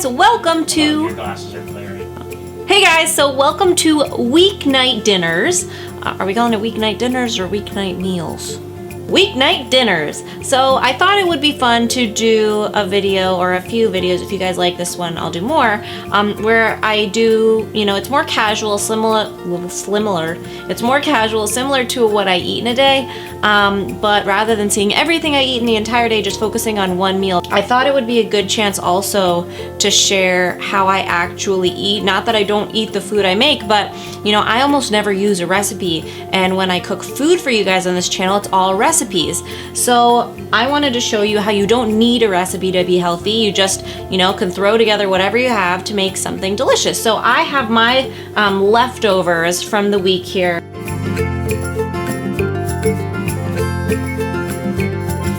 guys, welcome to... Your glasses are clearing. Hey guys, so welcome to weeknight dinners. Are we calling it weeknight dinners or weeknight meals? Weeknight dinners. So I thought it would be fun to do a video or a few videos. If you guys like this one, I'll do more. Where I do, you know, it's more casual, similar. It's more casual, similar to what I eat in a day. But rather than seeing everything I eat in the entire day, just focusing on one meal, I thought it would be a good chance also to share how I actually eat. Not that I don't eat the food I make, but you know, I almost never use a recipe. And when I cook food for you guys on this channel, it's all recipes. So I wanted to show you how you don't need a recipe to be healthy. You just, you know, can throw together whatever you have to make something delicious. So I have my leftovers from the week here.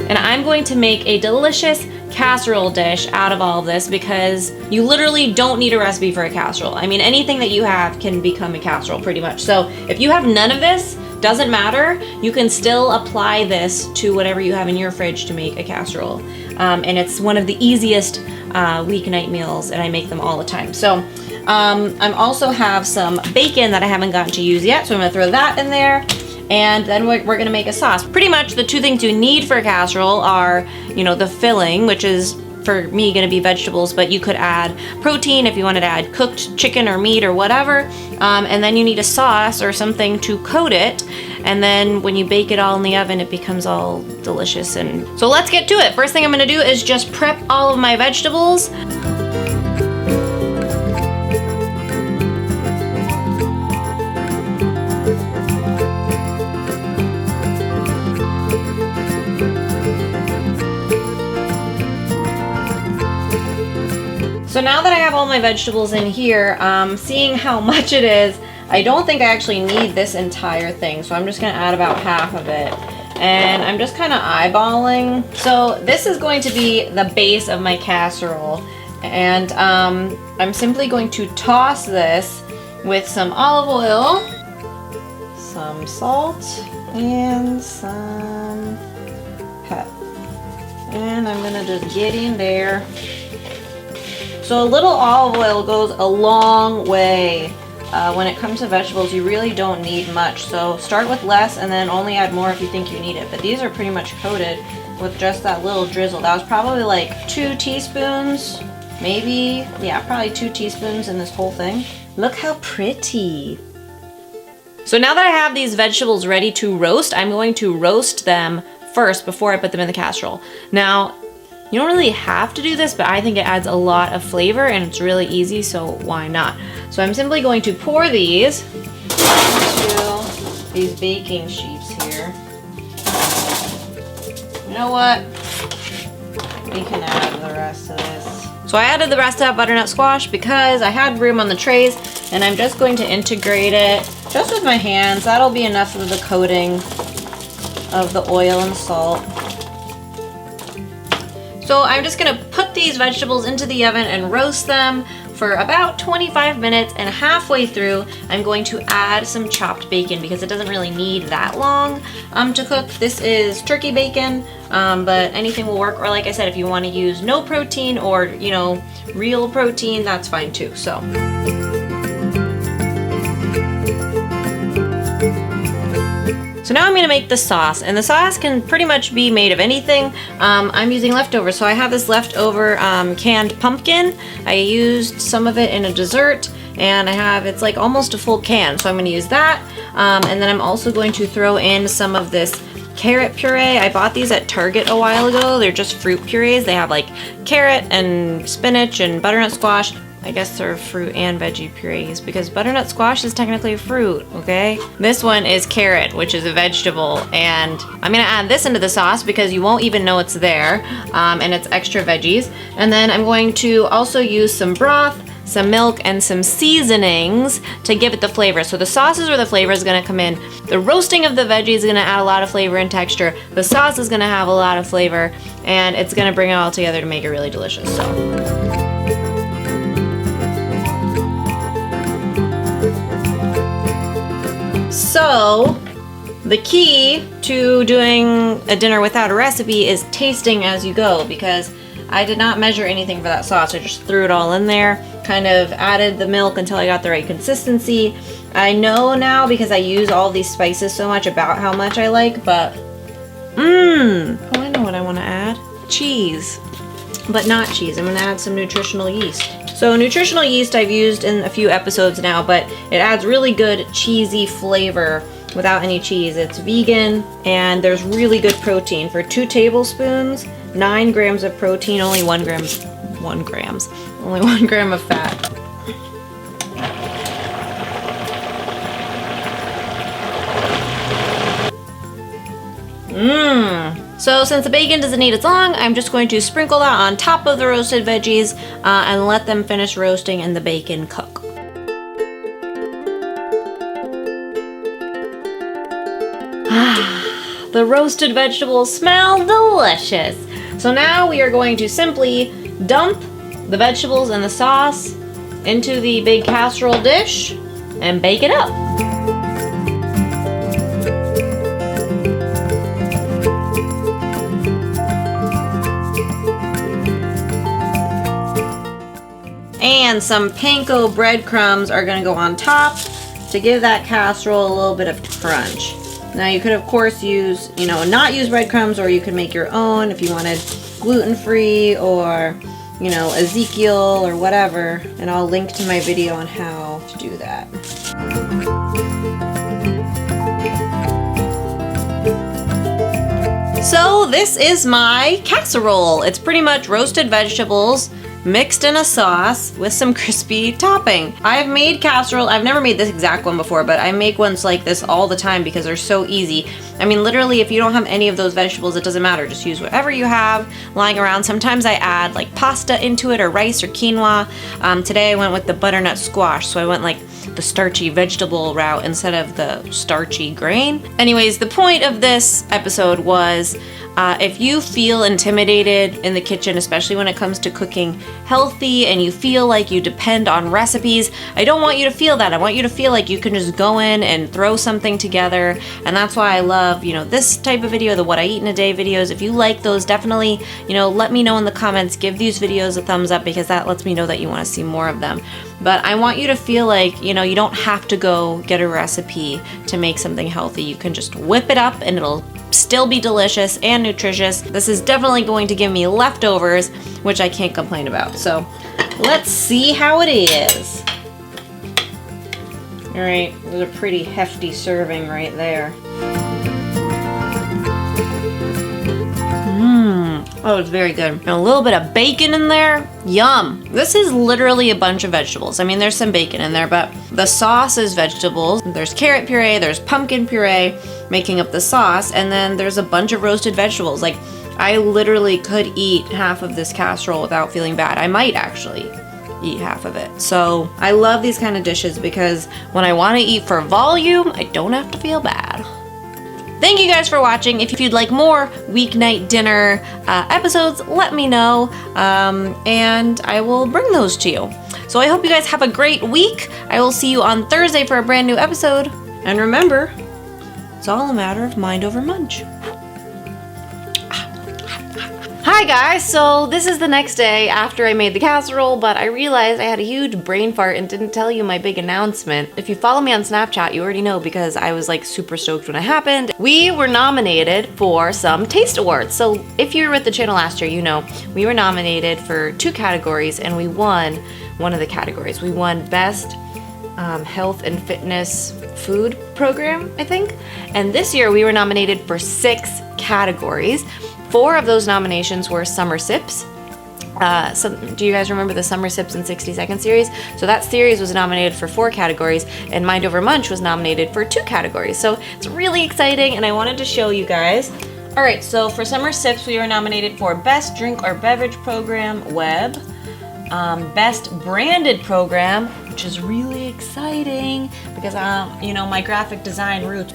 And I'm going to make a delicious casserole dish out of all of this because you literally don't need a recipe for a casserole. I mean, anything that you have can become a casserole pretty much. So if you have none of this, doesn't matter, you can still apply this to whatever you have in your fridge to make a casserole. And it's one of the easiest weeknight meals, and I make them all the time. So I also have some bacon that I haven't gotten to use yet, so I'm gonna throw that in there. And then we're gonna make a sauce. Pretty much the two things you need for a casserole are, you know, the filling, which is for me gonna be vegetables, but you could add protein if you wanted to add cooked chicken or meat or whatever. And then you need a sauce or something to coat it. And then when you bake it all in the oven, it becomes all delicious. And so let's get to it. First thing I'm gonna do is just prep all of my vegetables. So now that I have all my vegetables in here, seeing how much it is, I don't think I actually need this entire thing. So I'm just gonna add about half of it. And I'm just kind of eyeballing. So this is going to be the base of my casserole. And I'm simply going to toss this with some olive oil, some salt, and some pep. And I'm gonna just get in there. So a little olive oil goes a long way. When it comes to vegetables, you really don't need much. So start with less and then only add more if you think you need it. But these are pretty much coated with just that little drizzle. That was probably like 2 teaspoons, maybe. Yeah, probably 2 teaspoons in this whole thing. Look how pretty. So now that I have these vegetables ready to roast, I'm going to roast them first before I put them in the casserole. Now, you don't really have to do this, but I think it adds a lot of flavor and it's really easy, so why not? So I'm simply going to pour these into these baking sheets here. You know what? We can add the rest of this. So I added the rest of that butternut squash because I had room on the trays, and I'm just going to integrate it just with my hands. That'll be enough of the coating of the oil and salt. So I'm just gonna put these vegetables into the oven and roast them for about 25 minutes, and halfway through I'm going to add some chopped bacon because it doesn't really need that long to cook. This is turkey bacon, but anything will work, or like I said, if you want to use no protein or, you know, real protein, that's fine too. So now I'm gonna make the sauce, and the sauce can pretty much be made of anything. I'm using leftovers, so I have this leftover canned pumpkin. I used some of it in a dessert, and it's like almost a full can, so I'm gonna use that. And then I'm also going to throw in some of this carrot puree. I bought these at Target a while ago. They're just fruit purees. They have like carrot and spinach and butternut squash. I guess they're fruit and veggie purees because butternut squash is technically a fruit, okay? This one is carrot, which is a vegetable, and I'm gonna add this into the sauce because you won't even know it's there, and it's extra veggies. And then I'm going to also use some broth, some milk, and some seasonings to give it the flavor. So the sauce is where the flavor is gonna come in. The roasting of the veggies is gonna add a lot of flavor and texture. The sauce is gonna have a lot of flavor, and it's gonna bring it all together to make it really delicious. So the key to doing a dinner without a recipe is tasting as you go, because I did not measure anything for that sauce. I just threw it all in there, kind of added the milk until I got the right consistency. I know now because I use all these spices so much about how much I like, but oh, I know what I want to add. Cheese, but not cheese. I'm going to add some nutritional yeast. So nutritional yeast I've used in a few episodes now, but it adds really good cheesy flavor without any cheese. It's vegan and there's really good protein. For 2 tablespoons, 9 grams of protein, only 1 gram of fat. So since the bacon doesn't need as long, I'm just going to sprinkle that on top of the roasted veggies and let them finish roasting and the bacon cook. The roasted vegetables smell delicious. So now we are going to simply dump the vegetables and the sauce into the big casserole dish and bake it up. And some panko breadcrumbs are going to go on top to give that casserole a little bit of crunch. Now you could of course use, not use breadcrumbs, or you could make your own if you wanted gluten-free or, Ezekiel or whatever. And I'll link to my video on how to do that. So this is my casserole. It's pretty much roasted vegetables mixed in a sauce with some crispy topping. I've made casserole, I've never made this exact one before, but I make ones like this all the time because they're so easy. I mean, literally, if you don't have any of those vegetables, it doesn't matter. Just use whatever you have lying around. Sometimes I add like pasta into it, or rice or quinoa. Today I went with the butternut squash, so I went like the starchy vegetable route instead of the starchy grain. Anyways, the point of this episode was if you feel intimidated in the kitchen, especially when it comes to cooking healthy and you feel like you depend on recipes, I don't want you to feel that. I want you to feel like you can just go in and throw something together. And that's why I love, this type of video, the what I eat in a day videos. If you like those, definitely, let me know in the comments. Give these videos a thumbs up because that lets me know that you want to see more of them. But I want you to feel like, you don't have to go get a recipe to make something healthy. You can just whip it up and it'll still be delicious and nutritious. This is definitely going to give me leftovers, which I can't complain about. So let's see how it is. All right, there's a pretty hefty serving right there. Oh, it's very good. And a little bit of bacon in there. Yum. This is literally a bunch of vegetables. I mean, there's some bacon in there, but the sauce is vegetables. There's carrot puree, there's pumpkin puree making up the sauce, and then there's a bunch of roasted vegetables. Like, I literally could eat half of this casserole without feeling bad. I might actually eat half of it. So I love these kind of dishes because when I want to eat for volume, I don't have to feel bad. Thank you guys for watching. If you'd like more weeknight dinner episodes, let me know, and I will bring those to you. So I hope you guys have a great week. I will see you on Thursday for a brand new episode. And remember, it's all a matter of mind over munch. Hi guys, so this is the next day after I made the casserole, but I realized I had a huge brain fart and didn't tell you my big announcement. If you follow me on Snapchat, you already know because I was like super stoked when it happened. We were nominated for some taste awards. So if you were with the channel last year, you know we were nominated for 2 categories and we won one of the categories. We won Best Health and Fitness Food Program, I think. And this year we were nominated for 6 categories. 4 of those nominations were Summer Sips. Do you guys remember the Summer Sips in 60 Second series? So that series was nominated for 4 categories, and Mind Over Munch was nominated for 2 categories. So it's really exciting, and I wanted to show you guys. All right, so for Summer Sips, we were nominated for Best Drink or Beverage Program, Web, Best Branded Program, which is really exciting because, my graphic design roots,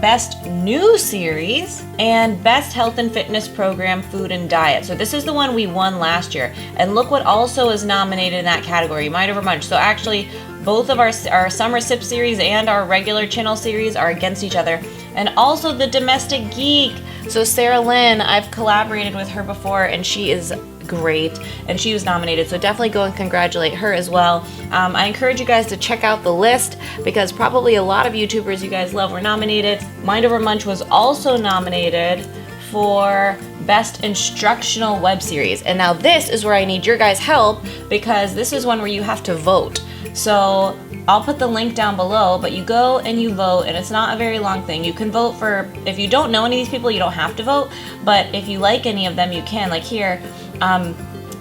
Best New Series, and Best Health and Fitness Program, Food and Diet. So this is the one we won last year. And look what also is nominated in that category, Mind Over Munch. So actually, both of our Summer Sip series and our regular channel series are against each other. And also the Domestic Geek. So Sarah Lynn, I've collaborated with her before, and she is great, and she was nominated, so definitely go and congratulate her as well. I encourage you guys to check out the list because probably a lot of YouTubers you guys love were nominated. Mind Over Munch was also nominated for Best Instructional Web Series, and now this is where I need your guys' help because this is one where you have to vote. So I'll put the link down below, but you go and you vote, and it's not a very long thing. You can vote for, if you don't know any of these people, you don't have to vote, but if you like any of them, you can. Like here,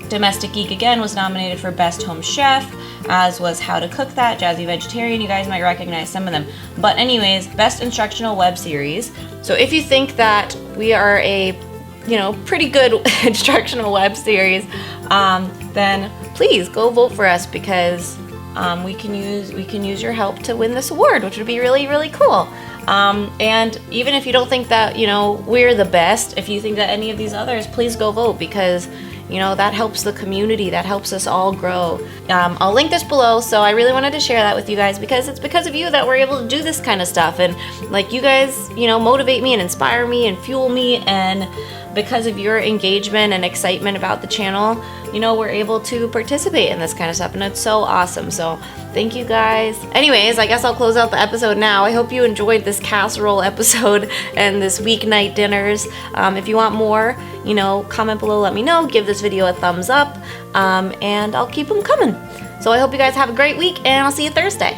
Domestic Geek again was nominated for Best Home Chef, as was How to Cook That, Jazzy Vegetarian. You guys might recognize some of them. But anyways, Best Instructional Web Series. So if you think that we are a, you know, pretty good instructional web series, then please go vote for us because we can use your help to win this award, which would be really, really cool. And even if you don't think that, you know, we're the best, if you think that any of these others, please go vote because, you know, that helps the community, that helps us all grow. I'll link this below, so I really wanted to share that with you guys because it's because of you that we're able to do this kind of stuff, and like you guys, you know, motivate me and inspire me and fuel me, and because of your engagement and excitement about the channel, you know, we're able to participate in this kind of stuff, and it's so awesome. So thank you guys. Anyways, I guess I'll close out the episode now. I hope you enjoyed this casserole episode and this weeknight dinners. If you want more, you know, comment below, let me know, give this video a thumbs up, and I'll keep them coming. So I hope you guys have a great week, and I'll see you Thursday.